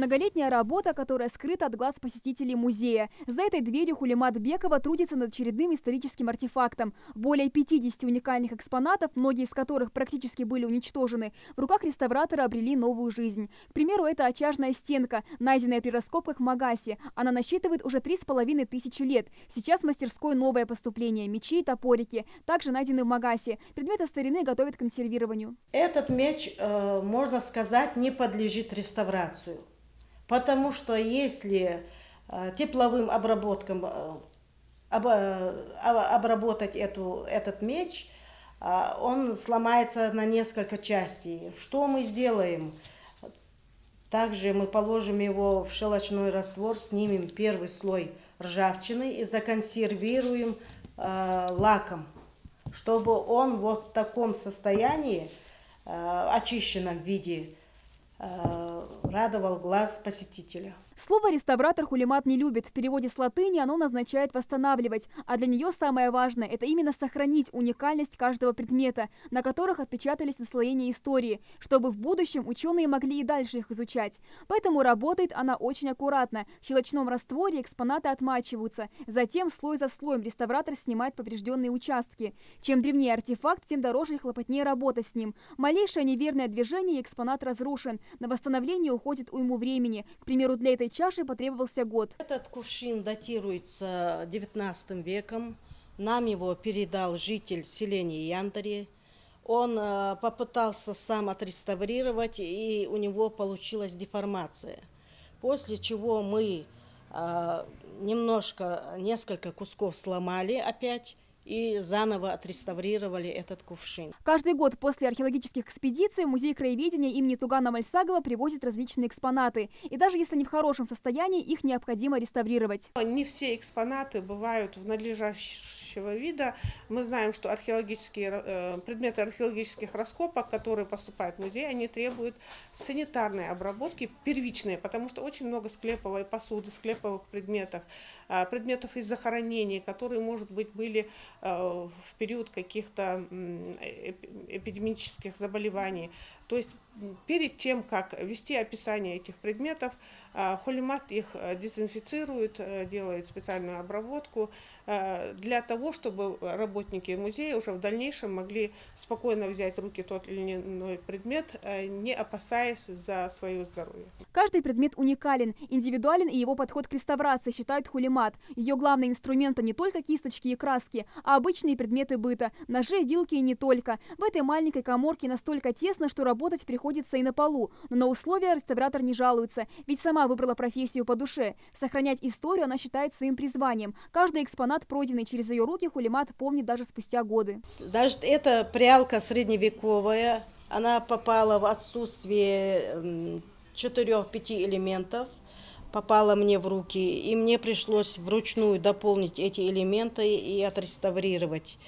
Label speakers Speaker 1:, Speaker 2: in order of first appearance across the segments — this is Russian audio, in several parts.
Speaker 1: Многолетняя работа, которая скрыта от глаз посетителей музея. За этой дверью Хулимат Бекова трудится над очередным историческим артефактом. Более 50 уникальных экспонатов, многие из которых практически были уничтожены, в руках реставратора обрели новую жизнь. К примеру, это очажная стенка, найденная при раскопках в Магасе. Она насчитывает уже 3500 лет. Сейчас в мастерской новое поступление – мечи и топорики, также найдены в Магасе. Предметы старины готовят к консервированию.
Speaker 2: Этот меч, можно сказать, не подлежит реставрации. Потому что если тепловым обработкам обработать этот меч, он сломается на несколько частей. Что мы сделаем? Также мы положим его в щелочной раствор, снимем первый слой ржавчины и законсервируем лаком, чтобы он вот в таком состоянии, очищенном виде, радовал глаз посетителя.
Speaker 1: Слово реставратор Хулимат не любит. В переводе с латыни оно означает «восстанавливать». А для нее самое важное – это именно сохранить уникальность каждого предмета, на которых отпечатались наслоения истории, чтобы в будущем ученые могли и дальше их изучать. Поэтому работает она очень аккуратно. В щелочном растворе экспонаты отмачиваются. Затем слой за слоем реставратор снимает поврежденные участки. Чем древнее артефакт, тем дороже и хлопотнее работа с ним. Малейшее неверное движение, и экспонат разрушен. На восстановление уходит уйму времени. К примеру, для этой чаши потребовался год.
Speaker 2: Этот кувшин датируется 19 веком. Нам его передал житель селения Яндари. Он попытался сам отреставрировать, и у него получилась деформация. После чего мы несколько кусков сломали опять и заново отреставрировали этот кувшин.
Speaker 1: Каждый год после археологических экспедиций в Музей краеведения имени Тугана Мальсагова привозят различные экспонаты. И даже если они в хорошем состоянии, их необходимо реставрировать.
Speaker 3: Не все экспонаты бывают в надлежащего вида. Мы знаем, что предметы археологических раскопок, которые поступают в музей, они требуют санитарной обработки первичной, потому что очень много склеповой посуды, склеповых предметов, предметов из захоронений, которые, может быть, были в период каких-то эпидемических заболеваний. То есть перед тем, как вести описание этих предметов, Хулимат их дезинфицирует, делает специальную обработку для того, чтобы работники музея уже в дальнейшем могли спокойно взять в руки тот или иной предмет, не опасаясь за свое здоровье.
Speaker 1: Каждый предмет уникален, индивидуален и его подход к реставрации, считает Хулимат. Ее главные инструменты не только кисточки и краски, а обычные предметы быта, ножи, вилки и не только. В этой маленькой каморке настолько тесно, что работать приходится и на полу. Но на условия реставратор не жалуется, ведь сама выбрала профессию по душе. Сохранять историю она считает своим призванием. Каждый экспонат, пройденный через ее руки, Хулимат помнит даже спустя годы.
Speaker 2: Даже эта прялка средневековая, она попала в отсутствие 4-5 элементов, попала мне в руки, и мне пришлось вручную дополнить эти элементы и отреставрировать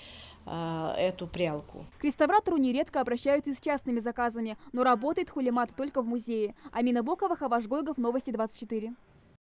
Speaker 2: эту прялку.
Speaker 1: К реставратору нередко обращаются и с частными заказами, но работает Хулимат только в музее. Амина Бокова, Хаваш Гойгов, Новости 24.